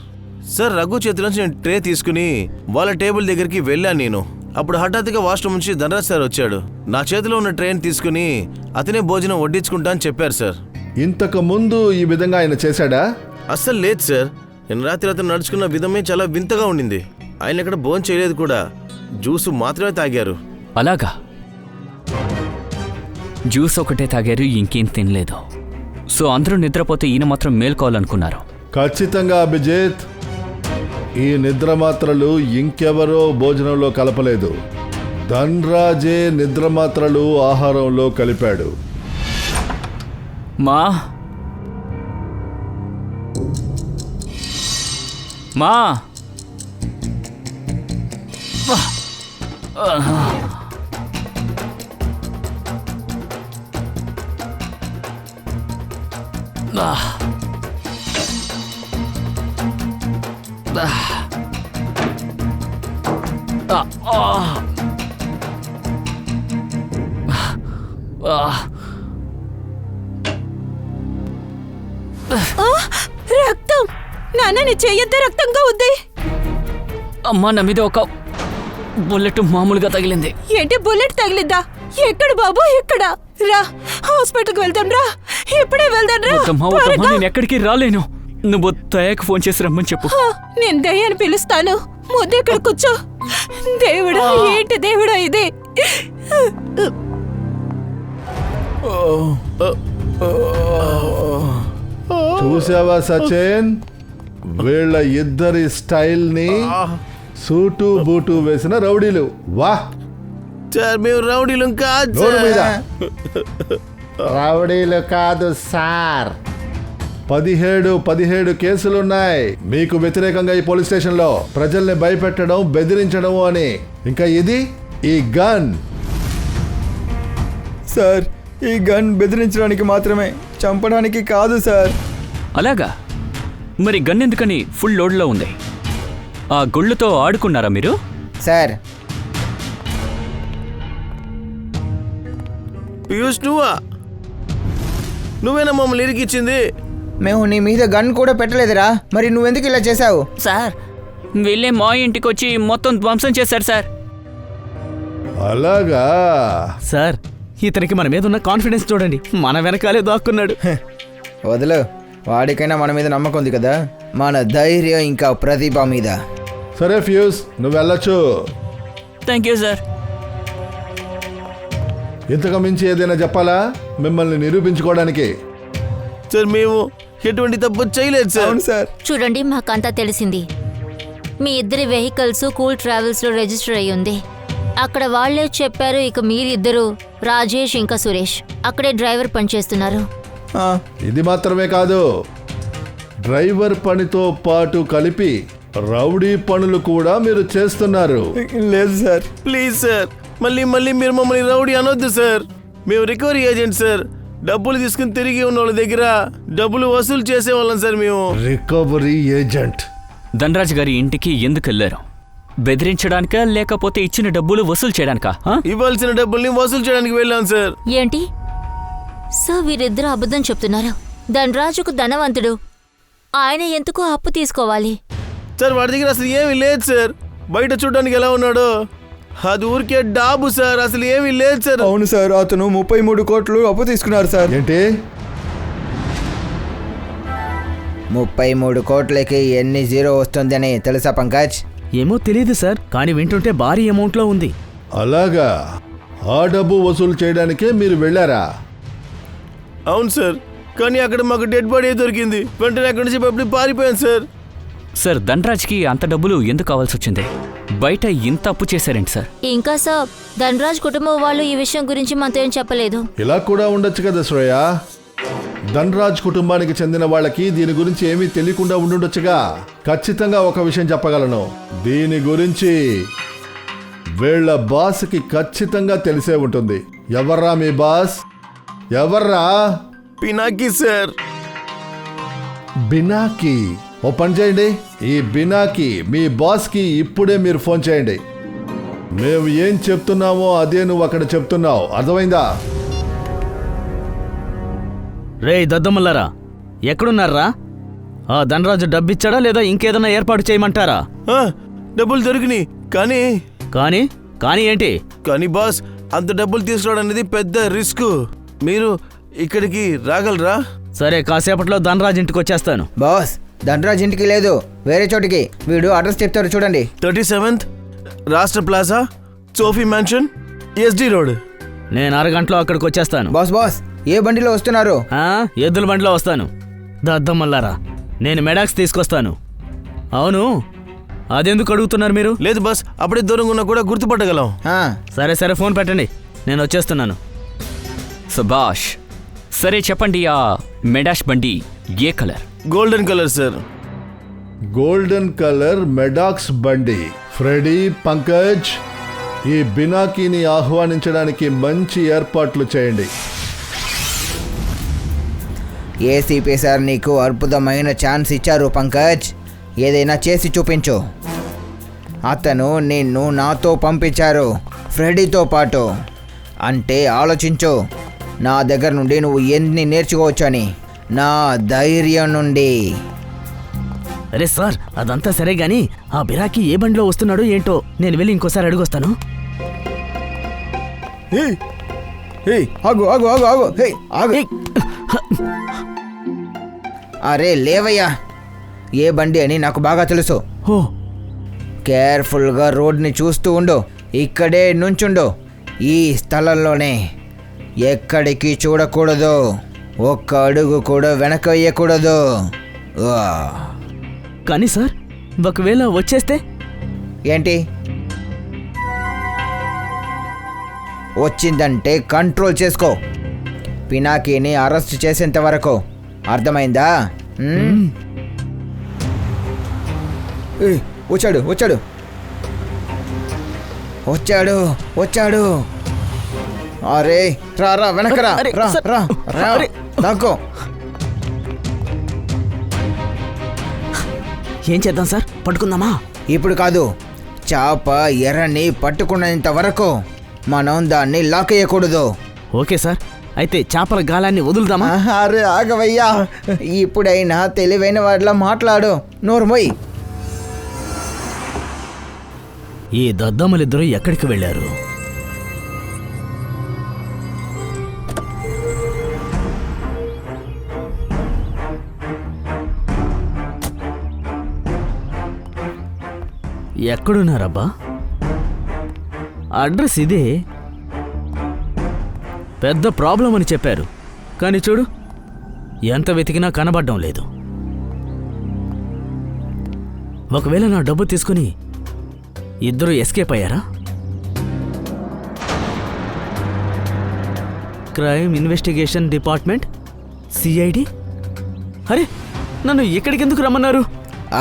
సార్, రఘు చేతిలోంచి నేను ట్రే తీసుకుని వాళ్ళ టేబుల్ దగ్గరికి వెళ్ళాను నేను. అప్పుడు హఠాత్తుగా వాష్రూమ్ నుంచి ధనరాజ్ సార్ వచ్చాడు. నా చేతిలో ఉన్న ట్రేని తీసుకుని అతనే భోజనం వడ్డించుకుంటా అని చెప్పారు సార్. ఇంతకు ముందు ఈ విధంగా ఆయన చేశాడా? అస్సలు లేదు సార్. నేను రాత్రి అతను నడుచుకున్న విధమే చాలా వింతగా ఉండింది. ఆయన ఇక్కడ భోజనం చేయలేదు కూడా, జ్యూస్ మాత్రమే తాగారు. అలాగా? జ్యూస్ ఒకటే తాగారు, ఇంకేం తినలేదు. సో అందరూ నిద్రపోతే ఈయన మాత్రం మేల్కోవాలనుకున్నారు. ఖచ్చితంగా అభిజిత్, ఈ నిద్ర మాత్రలు ఇంకెవరో భోజనంలో కలపలేదు. ధనరాజే నిద్ర మాత్రలు ఆహారంలో కలిపాడు. మా మా రక్తం! నాన్న నీ చెయ్యంతా రక్తంగా ఉంది. అమ్మా, నా మీద ఒక బుల్లెట్ మామూలుగా తగిలింది. ఏంటి బుల్లెట్ తగిలిందా? ఎక్కడ బాబు, ఎక్కడ? రా, హాస్పిటల్కి వెళ్దాం రా, ఇప్పుడే వెళ్దాం రా. వద్దమ్మా, వద్దమ్మా, నేను ఎక్కడికి రాలేను. నువ్వు దయకు ఫోన్ చేసి రమ్మని చెప్పు. నేను దయ్యాన్ని పిలుస్తాను, ముందు ఇక్కడ కూర్చో. దేవుడా, ఏంటి దేవుడా ఇది? చూసావా సచిన్, వీళ్ళ ఇద్దరి స్టైల్ ని సూటు బూటు వేసిన రౌడీలు. వాహ్, సార్ మేము రౌడీలు కాదు నోరు మీద. సార్. రౌడీలు కాదు సార్. 17 కేసులున్నాయి మీకు వ్యతిరేకంగా ఈ పోలీస్ స్టేషన్ లో. ప్రజల్ని భయపెట్టడం, బెదిరించడం అని. ఇంకా ఇది ఈ గన్. సార్, ఈ గన్ బెదిరించడానికి మాత్రమే, చంపడానికి కాదు సార్. అలాగా? మరి గన్ ఎందుకని ఫుల్ లోడ్లో ఉంది? ఆ గుళ్ళతో ఆడుకున్నారా మీరు? సార్, పీయూష్ నువ్వేనా మమ్మల్ని ఇరికిచ్చింది? మేము నీ మీద గన్ కూడా పెట్టలేదురా, మరి నువ్వెందుకు ఇలా చేశావు? సార్, వీళ్ళే మా ఇంటికి వచ్చి మొత్తం ధ్వంసం చేశారు సార్. అలాగా? సార్, ఇతనికి మన మీద ఉన్న కాన్ఫిడెన్స్ చూడండి, మన వెనకాలే దాక్కున్నాడు. వదలు, వాడికైనా మన మీద నమ్మకం ఉంది కదా, మన ధైర్యం ఇంకా ప్రతిభ మీద. సరే ఫ్యూజ్, నువ్వు వెళ్ళొచ్చు. Thank you sir. ఇంతకు మించి ఏదైనా చెప్పాలా మిమ్మల్ని నిరూపించుకోవడానికి? సార్, మేము ఎటువంటి తప్పు చేయలేదు సార్. అవును సార్. చూడండి, మాకంతా తెలిసింది. మీ ఇద్దరి వెహికల్స్ కూల్ ట్రావెల్స్లో రిజిస్టర్ అయ్యి ఉంది. అక్కడ వాళ్ళే చెప్పారు, ఇక మీరిద్దరు రాజేష్ ఇంకా సురేష్ అక్కడే డ్రైవర్ పనిచేస్తున్నారు. ఇది మాత్రమే కాదు, డ్రైవర్ పనితో పాటు కలిపి రౌడీ పనులు కూడా మీరు చేస్తున్నారు. లేదు సార్. ప్లీజ్ సార్, మళ్ళీ మీరు మమ్మల్ని రౌడీ అనొద్దు సార్. మేము రికవరీ ఏజెంట్ సార్. డబ్బులు తీసుకుని తిరిగి ఉన్న వాళ్ళ దగ్గర డబ్బులు వసూలు చేసేవాళ్ళం సార్ మేము. Recovery agent? ధనరాజ్ గారి ఇంటికి ఎందుకు వెళ్ళారు? బెదిరించడానికా లేకపోతే ఇచ్చిన డబ్బులు వసూలు చేయడానికా? ఇవ్వాల్సిన డబ్బుల్ని వసూలు చేయడానికి వెళ్ళాం సార్. ఏంటి సార్, వీరిద్దరూ అబద్ధం చెప్తున్నారు. ధనరాజుకు ధనవంతుడు, ఆయన ఎందుకు అప్పు తీసుకోవాలి? సార్, వాడి దగ్గర అసలు ఏమీ లేదు సార్. బయట చూడడానికి ఎలా ఉన్నాడో అది ఊరికే డాబు సార్, అసలు ఏమీ లేదు సార్. అవును సార్, అతను 33 కోట్లు అప్పు తీసుకున్నారు సార్. ఏంటి? 33 కోట్లకి ఎన్ని జీరో వస్తుందని తెలుసా పంకజ్? ఏమో తెలియదు సార్, కానీ వింటుంటే భారీ అమౌంట్లో ఉంది. అలాగా? ఆ డబ్బు వసూలు చేయడానికే మీరు వెళ్ళారా? అవును సార్, కానీ అక్కడ మాకు డెడ్ బాడీ దొరికింది. వెంటనే అక్కడి నుంచి పబ్లిక్ పారిపోయాను సార్. సార్, ధనరాజ్కి అంత డబ్బులు ఎందుకు కావాల్సి వచ్చింది? బయట ఇంత అప్పు చేశారేంటి సార్? ఇంకా సార్, ధనరాజ్ కుటుంబం వాళ్ళు ఈ విషయం గురించి మనతో ఏం చెప్పలేదు. ఇలా కూడా ఉండొచ్చు కదా శ్రేయ. ధనరాజ్ కుటుంబానికి చెందిన వాళ్ళకి దీని గురించి ఏమీ తెలియకుండా ఉండుండొచ్చుగా. ఖచ్చితంగా ఒక విషయం చెప్పగలను, దీని గురించి వీళ్ళ బాస్కి ఖచ్చితంగా తెలిసే ఉంటుంది. ఎవర్రా మీ బాస్? ఎవర్రా? పినాకి సార్. బినాకి? ఓ పని చేయండి, ఈ బినాకి మీ బాస్కి ఇప్పుడే మీరు ఫోన్ చేయండి. మేము ఏం చెప్తున్నామో అదే నువ్వు అక్కడ చెప్తున్నావు, అర్థమైందా? రేయ్ దద్దమ్మలారా, ఎక్కడున్నారా? ఆ ధనరాజు డబ్బిచ్చాడా లేదా ఇంకేదైనా ఏర్పాటు చేయమంటారా? డబ్బులు దొరికినాయి, కానీ కానీ ఏంటి? కానీ బాస్, అంత డబ్బులు తీసుకురావడం అనేది పెద్ద రిస్క్. మీరు ఇక్కడికి రాగలరా? సరే, కాసేపట్లో ధనరాజ్ ఇంటికి వచ్చేస్తాను. బాస్, ధనరాజ్ ఇంటికి లేదు, వేరే చోటికి. వీడు అడ్రస్ చెప్తారు చూడండి. 37th రాష్ట్ర plaza, Sophie mansion, SD road. నేను అరగంటలో అక్కడికి వచ్చేస్తాను. బాస్, ఏ బండిలో వస్తున్నారు? ఎద్దుల బండిలో వస్తాను. దద్దమ్మల్లారా, నేను మెడాక్స్ తీసుకొస్తాను. అవును, అదెందుకు అడుగుతున్నారు మీరు? లేదు బాస్, అప్పుడే దూరంగా ఉన్నా కూడా గుర్తుపట్టగలం. సరే ఫోన్ పెట్టండి, నేను వచ్చేస్తున్నాను. సుభాష్, సరే చెప్పండి, ఆ మెడాష్ బండి ఏ కలర్? Golden colour sir. Golden colour మెడాక్స్ బండి ఫ్రెడీ, పంకజ్, ఈ బినాకీని ఆహ్వానించడానికి మంచి ఏర్పాట్లు చేయండి. ఏసీపీ సార్ నీకు అద్భుతమైన ఛాన్స్ ఇచ్చారు పంకజ్, ఏదైనా చేసి చూపించు. అతను నిన్ను నాతో పంపించారు, ఫ్రెడీతో పాటు. అంటే ఆలోచించు, నా దగ్గర నుండి నువ్వు ఎన్ని నేర్చుకోవచ్చని. నా ధైర్యం నుండి. అరే సార్, అదంతా సరే గాని ఆ బిరాకి ఏ బండిలో వస్తున్నాడో ఏంటో నేను వెళ్ళి ఇంకోసారి అడుగొస్తాను. ఆగు ఆగు ఆగు ఆగు ఆగు. అరే లేవయ్యా, ఏ బండి అని నాకు బాగా తెలుసు. ఓ కేర్ఫుల్గా రోడ్ని చూస్తూ ఉండు, ఇక్కడే నుంచుండు, ఈ స్థలంలోనే. ఎక్కడికి చూడకూడదు, ఒక్క అడుగు కూడా వెనక వేయకూడదు. కానీ సార్, ఒకవేళ వచ్చేస్తే? ఏంటి వచ్చిందంటే కంట్రోల్ చేసుకో, పినాకీని అరెస్ట్ చేసేంత వరకు. అర్థమైందా? వచ్చాడు వచ్చాడు వచ్చాడు వచ్చాడు. అరే రా రా, వెనకరా, రా రా రా, దాక్కో. ఏం చేద్దాం సార్, పట్టుకుందామా? ఇప్పుడు కాదు, చేప ఎర్రని పట్టుకునేంత వరకు మనం దాన్ని లాక్ అయ్యకూడదు. ఓకే సార్, అయితే చేపల గాలాన్ని వదులుదామా? అరే ఆగవయ్యా, ఇప్పుడైనా తెలివైన వాడిలా మాట్లాడు, నోరు మొయ్. ఈ దద్దమ్మలిద్దరూ ఎక్కడికి వెళ్ళారు? ఎక్కడున్నారబ్బా? అడ్రస్ ఇదే. పెద్ద ప్రాబ్లం అని చెప్పారు, కానీ చూడు, ఎంత వెతికినా కనబడడం లేదు. ఒకవేళ నా డబ్బు తీసుకుని ఇద్దరు ఎస్కేప్ అయ్యారా? Crime investigation department, CID. అరే, నన్ను ఇక్కడికెందుకు రమ్మన్నారు?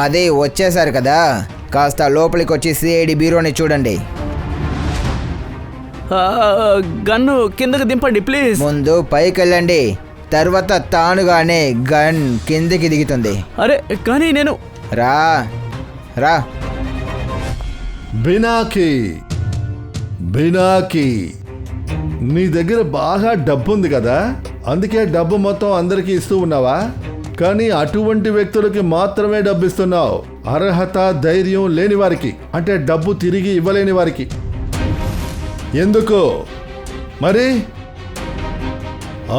అదే వచ్చేసారు కదా, కాస్త లోపలికి వచ్చి సిఐడి బ్యూరోని చూడండి. గన్ను కిందకు దింపండి ప్లీజ్. ముందు పైకి వెళ్ళండి, తర్వాత తానుగానే గన్ కిందికి దిగుతుంది. అరే కానీ నేను రా రా. బినాకీ, బినాకీ, నీ దగ్గర బాగా డబ్బు ఉంది కదా, అందుకే డబ్బు మొత్తం అందరికీ ఇస్తూ ఉన్నావా? కానీ అటువంటి వ్యక్తులకి మాత్రమే డబ్బు ఇస్తున్నావు. అర్హత, ధైర్యం లేని వారికి, అంటే డబ్బు తిరిగి ఇవ్వలేని వారికి. ఎందుకు మరి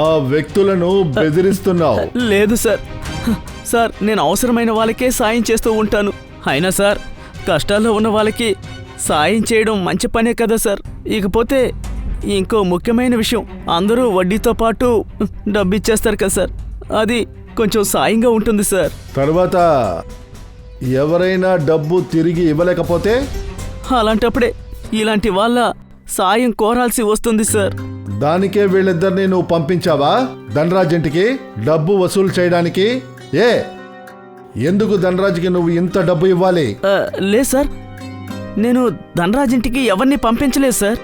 ఆ వ్యక్తులను బెదిరిస్తున్నావు? లేదు సార్, సార్ నేను అవసరమైన వాళ్ళకే సాయం చేస్తూ ఉంటాను. అయినా సార్, కష్టాల్లో ఉన్న వాళ్ళకి సాయం చేయడం మంచి పనే కదా సార్. ఇకపోతే ఇంకో ముఖ్యమైన విషయం, అందరూ వడ్డీతో పాటు డబ్బు ఇచ్చేస్తారు కదా సార్, అది కొంచెం సాయంగా ఉంటుంది సార్. తర్వాత ఎవరైనా డబ్బు తిరిగి ఇవ్వలేకపోతే? అలాంటప్పుడే ఇలాంటి వాళ్ళ సాయం కోరాల్సి వస్తుంది సార్. దానికే వీళ్ళిద్దరిని నువ్వు పంపించావా ధనరాజ్ ఇంటికి డబ్బు వసూలు చేయడానికి? ఎందుకు ధనరాజ్కి నువ్వు ఇంత డబ్బు ఇవ్వాలి? లేదు సార్, నేను ధనరాజ్ ఇంటికి ఎవరిని పంపించలేదు సార్.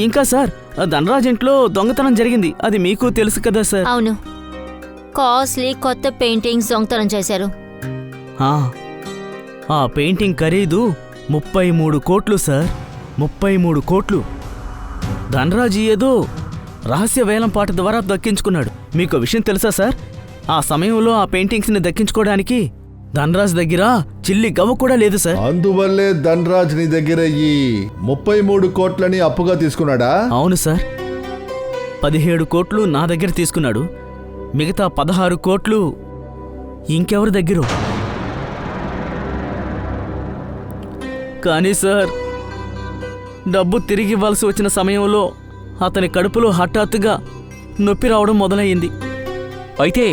ఇంకా సార్, ధనరాజ్ ఇంట్లో దొంగతనం జరిగింది, అది మీకు తెలుసు కదా సార్. అవును, కాస్ట్లీ కొత్త పెయింటింగ్స్ దొంగతనం చేశారు. ఆ పెయింటింగ్ ఖరీదు 33 కోట్లు సార్, 33 కోట్లు. ధనరాజు ఏదో రహస్య వేలంపాట ద్వారా దక్కించుకున్నాడు. మీకు విషయం తెలుసా సార్? ఆ సమయంలో ఆ పెయింటింగ్స్ని దక్కించుకోవడానికి ధనరాజ్ దగ్గర చిల్లి గవ్వ కూడా లేదు సార్. అందువల్లే ధనరాజ్ నీ దగ్గర ఈ 33 కోట్లని అప్పుగా తీసుకున్నాడా? అవును సార్, 17 కోట్లు నా దగ్గర తీసుకున్నాడు, మిగతా 16 కోట్లు ఇంకెవరి దగ్గర. కానీ సార్, డబ్బు తిరిగి ఇవ్వాల్సి వచ్చిన సమయంలో అతని కడుపులో హఠాత్తుగా నొప్పి రావడం మొదలయ్యింది. అయితే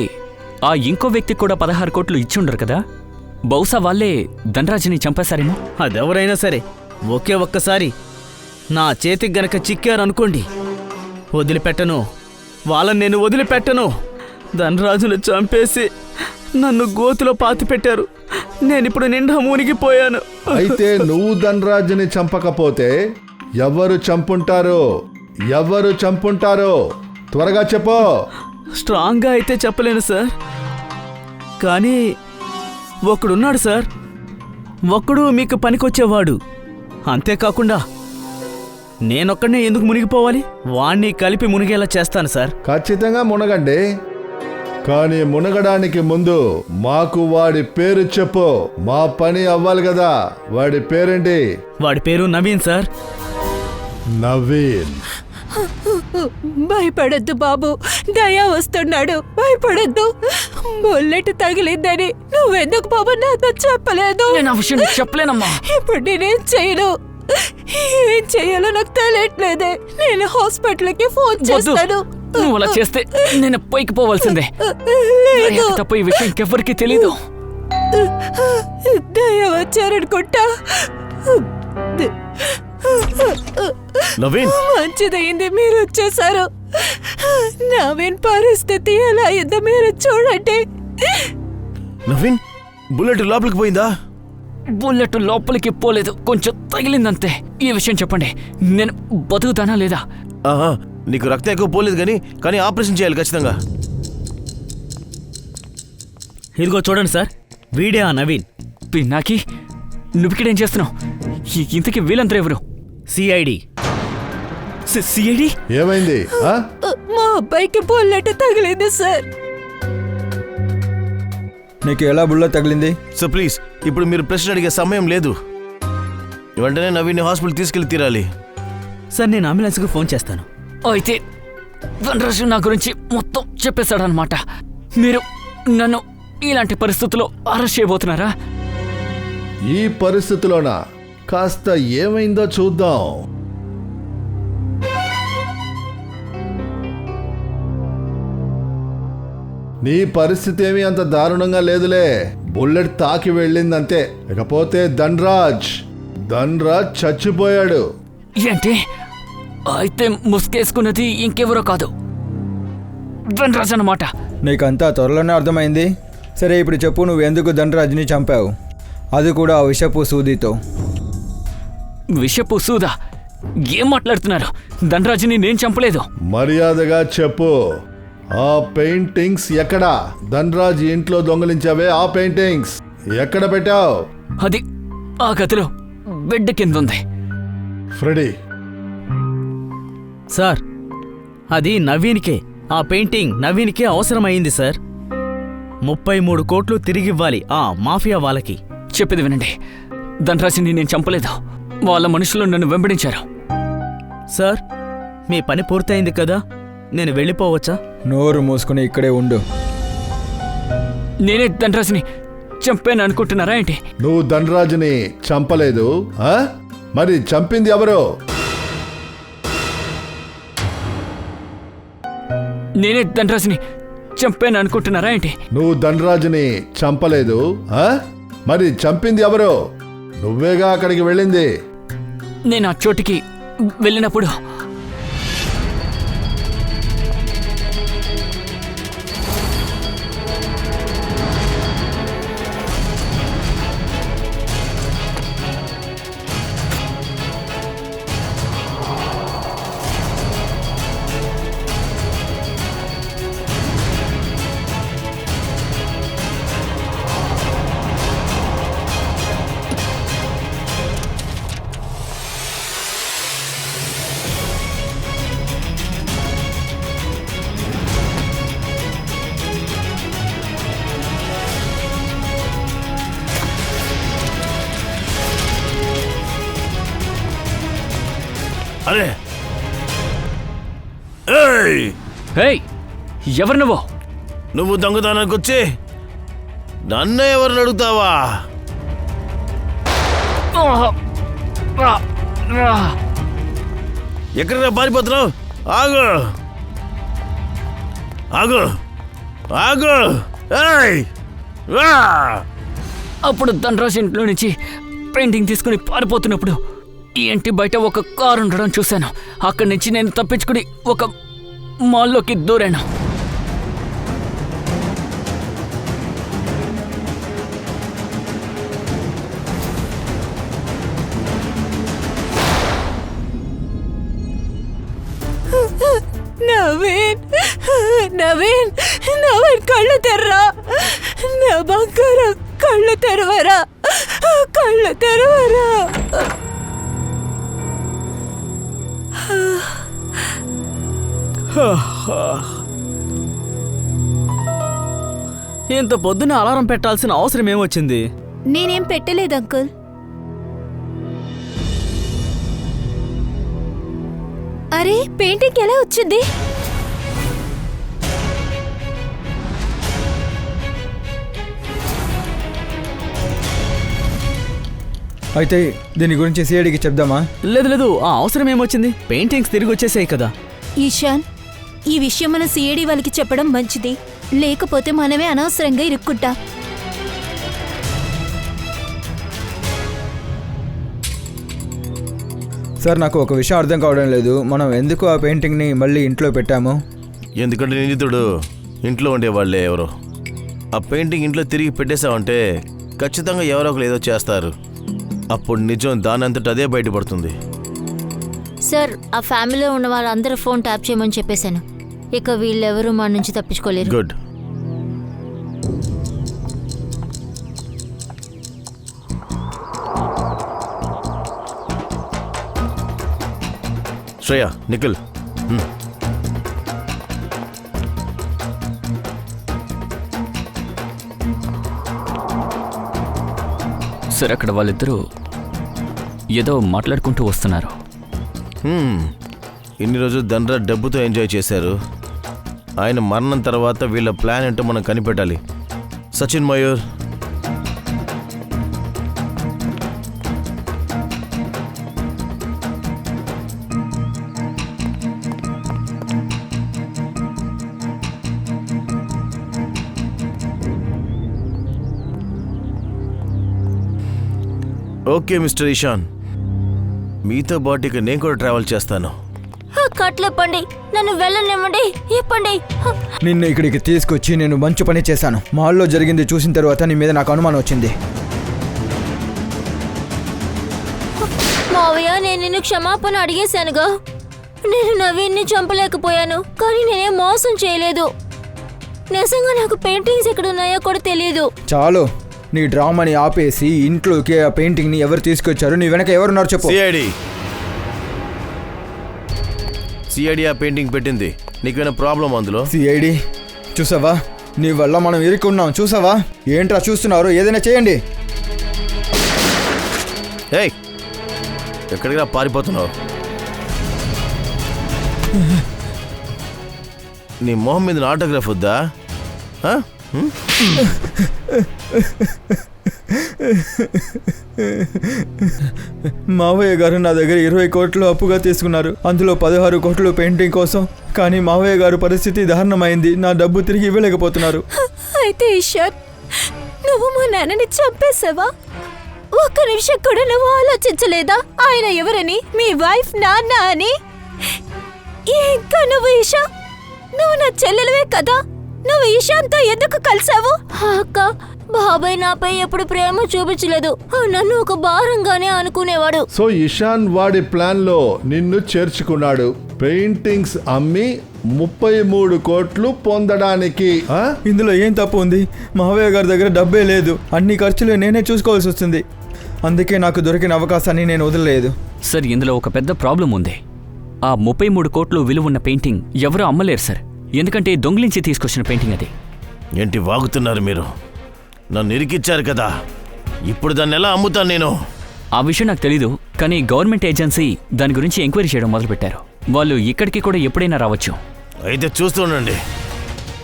ఆ ఇంకో వ్యక్తి కూడా 16 కోట్లు ఇచ్చుండరు కదా, బహుశా వాళ్ళే ధనరాజుని చంపేశారేమో. అదెవరైనా సరే ఒకే ఒక్కసారి నా చేతికి గనక చిక్కారనుకోండి, వదిలిపెట్టను, వాళ్ళని నేను వదిలిపెట్టను. ధనరాజును చంపేసి నన్ను గోతులో పాతిపెట్టారు. నేనిప్పుడు నిండా మునిగిపోయాను. అయితే నువ్వు ధనరాజుని చంపకపోతే ఎవరు చంపుంటారు? ఎవరు చంపుంటారు? త్వరగా చెప్పు. స్ట్రాంగ్గా అయితే చెప్పలేను సార్, కానీ ఒకడున్నాడు సార్. ఒక్కడు మీకు పనికొచ్చేవాడు. అంతేకాకుండా నేనొక్కడనే ఎందుకు మునిగిపోవాలి? వాణ్ణి కలిపి మునిగేలా చేస్తాను సార్. ఖచ్చితంగా మునగండి, కానీ మునగడానికి ముందు మాకు వాడి పేరు చెప్పు. మా పని అవ్వాలి కదా. వాడి పేరేంటి? వాడి పేరు నవీన్ సార్. నవీన్. భయపడద్దు బాబు, దయా వస్తున్నాడు. భయపడద్దు. బుల్లెట్ తగిలిందని నువ్వెందుకు బాబు నాతో చెప్పలేదు? నేను ఆ విషయం నీకు చెప్పలేనమ్మా. ఇప్పుడు నేనేం చేయను. ఏం చేయాలో నాకు తెలియట్లేదే. నేను హాస్పిటల్కి ఫోన్ వద్దు. చేస్తాను. నువ్వు అలా చేస్తే నేను పైకి పోవాల్సిందే. లేదు, తప్ప ఈ విషయం ఇంకెవ్వరికీ తెలీదు. దయా వచ్చారనుకుంటా. నవీన్, మంచిదైంది మీరు వచ్చేసారు. నవీన్ పరిస్థితి ఎలా అయిందో మీరు చూడండి. నవీన్, బుల్లెట్ లోపలికి పోయిందా? బుల్లెట్ లోపలికి పోలేదు, కొంచెం తగిలిందంతే. ఈ విషయం చెప్పండి, నేను బతుకుతానా లేదా? ఆహా, నీకు రక్తం ఎక్కువ పోలేదు కానీ ఆపరేషన్ చేయాలి ఖచ్చితంగా. ఇదిగో చూడండి సార్, వీడే ఆ నవీన్. పిన్నాకి, నువ్విక్కడేం చేస్తున్నావు? ఇంతకీ వీళ్ళంతా ఎవరు? సిఐడి. సిఐడి? ఏమైంది? మా అబ్బాయికి బుల్లెట్ తగిలింది సార్. నీకు ఎలా బుల్లెట్ తగిలింది? సో ప్లీజ్, ఇప్పుడు మీరు ప్రశ్న అడిగే సమయం లేదు. వెంటనే నవీన్ హాస్పిటల్ తీసుకెళ్లి తీరాలి. సార్, నేను అంబులెన్స్కి ఫోన్ చేస్తాను. అయితే ధనరాజు నా గురించి మొత్తం చెప్పేశాడనమాట. మీరు నన్ను ఇలాంటి పరిస్థితుల్లో అరెస్ట్ చేయబోతున్నారా? ఈ పరిస్థితిలోనా? కాస్త ఏమైందో చూద్దాం. నీ పరిస్థితి ఏమీ అంత దారుణంగా లేదులే. బుల్లెట్ తాకి వెళ్ళిందంతే. ఇకపోతే ధనరాజ్ చచ్చిపోయాడు. ఏంటి? అయితే ముసుకేసుకున్నది ఇంకెవరో కాదు, ధనరాజ్ అన్నమాట. నీకంతా త్వరలోనే అర్థమైంది. సరే, ఇప్పుడు చెప్పు, నువ్వు ఎందుకు ధనరాజ్ని చంపావు? అది కూడా ఆ విషపు సూదితో. విషపు సూదా? ఏం మాట్లాడుతున్నారు? ధనరాజుని నేను చంపలేదు. మర్యాదగా చెప్పు, ఆ పెయింటింగ్స్ ఎక్కడా? ధనరాజ్ ఇంట్లో దొంగలించావే, ఆ పెయింటింగ్స్ ఎక్కడ పెట్టావు? అది ఆ గదిలో బెడ్ కింద ఉంది. ఫ్రెడీ. సార్, అది నవీన్కే. ఆ పెయింటింగ్ నవీన్కే అవసరమైంది సార్. 33 కోట్లు తిరిగివ్వాలి ఆ మాఫియా వాళ్ళకి. చెప్పేది వినండి, ధనరాజుని నేను చంపలేదు. వాళ్ళ మనుషులు నన్ను వెంబడించారు. సార్, మీ పని పూర్తయింది కదా, నేను వెళ్ళిపోవచ్చా? నోరు మూసుకుని ఇక్కడే ఉండు. నేనే ధనరాజుని చంపాను అనుకుంటున్నారా ఏంటి? నువ్వు ధనరాజుని చంపలేదు. మరి చంపింది ఎవరు? నేనే ధనరాజుని చంపాను అనుకుంటున్నారా ఏంటి? నువ్వు ధనరాజుని చంపలేదు. మరి చంపింది ఎవరు? నువ్వేగా అక్కడికి వెళ్ళింది. నేను ఆ చోటికి వెళ్ళినప్పుడు అరే, ఏయ్! ఏయ్, ఎవరు నువ్వు? నువ్వు దొంగతనానికి వచ్చి నన్నే ఎవరిని అడుగుతావా? ఎక్కడికి పారిపోతున్నావు? ఆగు ఆగు ఆగు! ఏయ్! అప్పుడు ధనరాజ్ ఇంట్లో నుంచి పెయింటింగ్ తీసుకుని పారిపోతున్నప్పుడు ఈ ఇంటి బయట ఒక కారు ఉండడం చూశాను. అక్కడి నుంచి నేను తప్పించుకుని ఒక మాల్లోకి దూరాను. నవీన్ నవీన్ నవీన్ కళ్ళు తెర్రా, నా బంగారం కళ్ళు తెరవరా, కళ్ళు తెరవరా. ఇంత పొద్దున అలారం పెట్టాల్సిన అవసరం ఏమొచ్చింది? నేనేం పెట్టలేదు అంకుల్. అరే పెయింటింగ్ ఎలా వచ్చింది? అయితే దీని గురించి సిఐడికి చెప్దామా? లేదు లేదు, ఆ అవసరం ఏమొచ్చింది? పెయింటింగ్స్ తిరిగి వచ్చేసాయి కదా. ఈశాన్, ఈ విషయం మన సిఐడి వాళ్ళకి చెప్పడం మంచిది, లేకపోతే మనమే అనవసరంగా ఇరుక్కుంటాం. సార్, నాకు ఒక విషయం అర్థం కావడం లేదు. మనం ఎందుకు ఆ పెయింటింగ్ని మళ్ళీ ఇంట్లో పెట్టాము? ఎందుకంటే నిందితుడు ఇంట్లో ఉండేవాళ్ళే ఎవరో. ఆ పెయింటింగ్ ఇంట్లో తిరిగి పెట్టేశావంటే ఖచ్చితంగా ఎవరో ఒకరు ఏదో చేస్తారు. అప్పుడు నిజం దానంతట అదే బయటపడుతుంది. సార్, ఆ ఫ్యామిలీలో ఉన్న వాళ్ళందరూ ఫోన్ ట్యాప్ చేయమని చెప్పేశాను. ఇక వీళ్ళెవరూ మా నుంచి తప్పించుకోలేరు. గుడ్. శ్రేయ, నిఖిల్, సార్, అక్కడ వాళ్ళిద్దరూ ఏదో మాట్లాడుకుంటూ వస్తున్నారు. ఇన్ని రోజులు ధనరాజ్ డబ్బుతో ఎంజాయ్ చేశారు. ఆయన మరణం తర్వాత వీళ్ళ ప్లాన్ ఏంటో మనం కనిపెట్టాలి. సచిన్, మయూర్, ఓకే మిస్టర్ ఇషాన్, మీతో పాటు ఇక నేను కూడా ట్రావెల్ చేస్తాను. కట్లెప్పండి, నన్ను వెళ్ళనివ్వండి, ఇప్పండి. నిన్ను ఇక్కడికి తీసుకొచ్చి నేను మంచి పని చేశాను. మాల్లో జరిగింది చూసిన తర్వాత నీ మీద నాకు అనుమానం వచ్చింది. మావయ్య, నేను నిన్ను క్షమాపణ అడిగేశానుగా. నేను నవీన్ని చంపలేకపోయాను, కానీ నేనేం మోసం చేయలేదు. నిజంగా నాకు పెయింటింగ్స్ ఎక్కడున్నాయో కూడా తెలియదు. చాలు, నీ డ్రామాని ఆపేసి ఇంట్లోకి ఆ పెయింటింగ్ని ఎవరు తీసుకొచ్చారు? నీ వెనక ఎవరున్నారు చెప్పు. సిఐడి ఆ పెయింటింగ్ పెట్టింది. నీకేమైనా ప్రాబ్లం అందులో? సిఐడి, చూసావా, నీ వల్ల మనం ఇరుక్కున్నాం. చూసావా, ఏంట్రా చూస్తున్నారు? ఏదైనా చేయండి. ఏయ్, ఎక్కడికి పారిపోతున్నావు? నీ మొహం మీద ఆటోగ్రాఫ్ వద్దా? మావయ్య గారు నా దగ్గర 20 కోట్లు అప్పుగా తీసుకున్నారు. అందులో 16 కోట్లు పెయింటింగ్ కోసం. కానీ మావయ్య గారు పరిస్థితి దారుణమైంది. నా డబ్బు తిరిగి ఇవ్వలేకపోతున్నారు. అయితే ఈశ్వర్, నువ్వు మా నాన్నని చంపేశావా? ఒక్క నిమిషం కూడా నువ్వు ఆలోచించలేదా ఆయన ఎవరని? మీ వైఫ్ నాన్న అని. ఇంకా నువ్వు ఈషా, నువ్వు నా చెల్లెలవే కదా. నువ్వు ఈశాన్తో ఎందుకు కలిసావు? అక్క, బాబాయ్ నాపై ఎప్పుడు ప్రేమ చూపించలేదు. నన్ను ఒక భారంగానే అనుకునేవాడు. సో ఇషాన్ వాడి ప్లాన్ లో నిన్ను చేర్చుకున్నాడు, పెయింటింగ్స్ అమ్మి 33 కోట్లు పొందడానికి. ఇందులో ఏం తప్పు ఉంది? మావయ్య గారి దగ్గర డబ్బే లేదు. అన్ని ఖర్చులు నేనే చూసుకోవాల్సి వస్తుంది. అందుకే నాకు దొరికిన అవకాశాన్ని నేను వదలలేదు. సార్, ఇందులో ఒక పెద్ద ప్రాబ్లం ఉంది. ఆ 33 కోట్లు విలువ ఉన్న పెయింటింగ్ ఎవరూ అమ్మలేరు సార్. ఎందుకంటే దొంగిలించి తీసుకొచ్చిన పెయింటింగ్ అది. ఏంటి వాగుతున్నారు మీరు? నన్ను ఇరికిచ్చారు కదా, ఇప్పుడు దాన్ని ఎలా అమ్ముతాను నేను? ఆ విషయం నాకు తెలీదు, కానీ గవర్నమెంట్ ఏజెన్సీ దాని గురించి ఎంక్వైరీ చేయడం మొదలుపెట్టారు. వాళ్ళు ఇక్కడికి కూడా ఎప్పుడైనా రావచ్చు. అయితే చూస్తుండండి,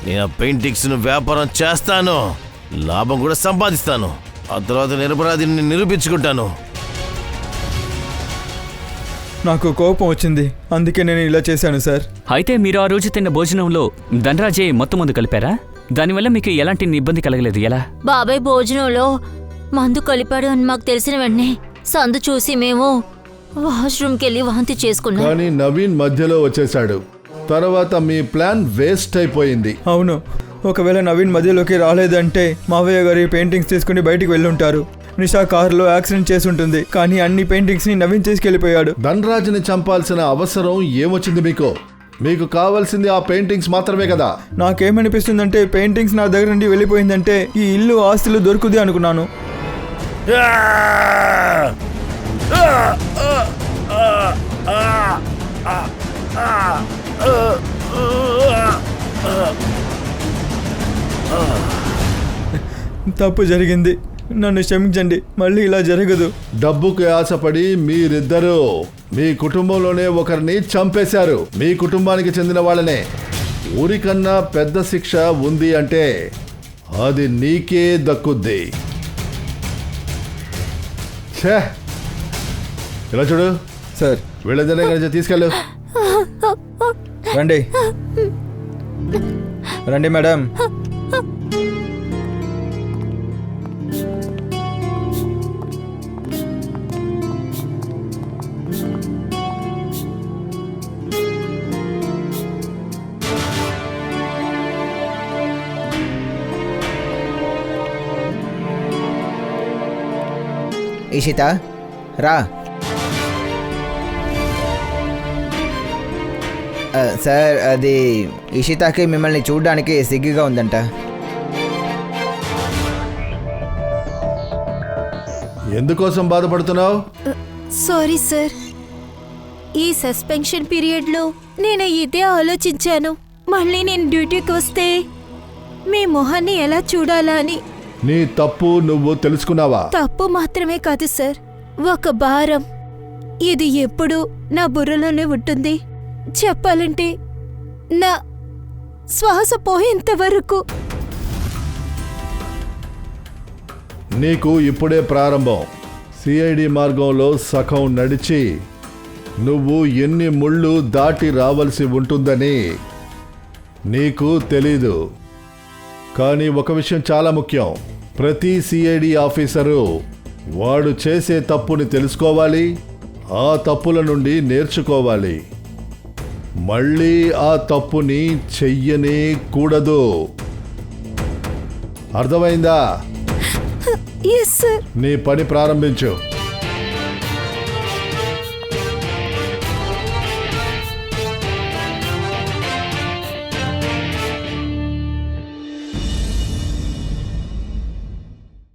నేను ఆ పెయింటింగ్స్ను వ్యాపారం చేస్తాను, లాభం కూడా సంపాదిస్తాను. ఆ తర్వాత నిరపరాధిని నిరూపించుకుంటాను. నాకు కోపం వచ్చింది, అందుకే నేను ఇలా చేశాను సార్. అయితే మీరు ఆ రోజు తిన్న భోజనంలో ధనరాజే మొత్తం మందు కలిపారా? దానివల్ల మీకు ఎలాంటి ఇబ్బంది కలగలేదు. ఎలా? బాబాయ్ భోజనంలో మందు కలిపాడు అని మాకు తెలిసిన వెంటనే సందు చూసి మేము వాష్రూమ్కి వెళ్ళి వాంతి చేసుకున్నాం. కానీ నవీన్ మధ్యలో వచ్చేశాడు. తర్వాత మీ ప్లాన్ వేస్ట్ అయిపోయింది. అవును, ఒకవేళ నవీన్ మధ్యలోకి రాలేదంటే మావయ్య గారి పెయింటింగ్స్ తీసుకుని బయటికి వెళ్ళుంటారు. నిషా కారులో యాక్సిడెంట్ చేసి ఉంటుంది. కానీ అన్ని పెయింటింగ్స్ ని నవీన్ తీసుకెళ్లిపోయాడు. ధనరాజ్ని చంపాల్సిన అవసరం ఏమొచ్చింది మీకు? మీకు కావాల్సింది ఆ పెయింటింగ్స్ మాత్రమే కదా. నాకేమనిపిస్తుందంటే పెయింటింగ్స్ నా దగ్గర నుండి వెళ్ళిపోయిందంటే ఈ ఇల్లు ఆస్తులు దొరుకుది అనుకున్నాను. తప్పు జరిగింది, నన్ను క్షమించండి, మళ్ళీ ఇలా జరగదు. డబ్బుకి ఆశపడి మీరిద్దరూ మీ కుటుంబంలోనే ఒకరిని చంపేశారు. మీ కుటుంబానికి చెందిన వాళ్ళనే. ఊరికన్నా పెద్ద శిక్ష ఉంది అంటే అది నీకే దక్కుద్ది. ఛే, ఇలా చూడు సార్ వీళ్ళదనే కొంచెం తీసుకెళ్ళు. రండి రండి మేడం. ఇషిత రా. సార్ అది ఇషితాకి మిమ్మల్ని చూడడానికి సిగ్గుగా ఉందంట. ఎందుకోసం బాధపడుతున్నావు? సారీ సార్, ఈ సస్పెన్షన్ పీరియడ్లో నేను ఇదే ఆలోచించాను. మళ్ళీ నేను డ్యూటీకి వస్తే మీ మొహాన్ని ఎలా చూడాలా అని. నీ తప్పు నువ్వు తెలుసుకున్నావా? తప్పు మాత్రమే కాదు సార్, ఒక భారం. ఇది ఎప్పుడు నా బుర్రలోనే ఉంటుంది. చెప్పాలంటే నా శ్వాస పోయేంత వరకు. నీకు ఇప్పుడే ప్రారంభం. సిఐడి మార్గంలో సగం నడిచి నువ్వు ఎన్ని ముళ్ళు దాటి రావాల్సి ఉంటుందని నీకు తెలీదు. కానీ ఒక విషయం చాలా ముఖ్యం. ప్రతి సిఐడి ఆఫీసరు వాడు చేసే తప్పుని తెలుసుకోవాలి, ఆ తప్పుల నుండి నేర్చుకోవాలి. మళ్ళీ ఆ తప్పుని చెయ్యనే కూడదు. అర్థమైందా? Yes sir. నీ పని ప్రారంభించు.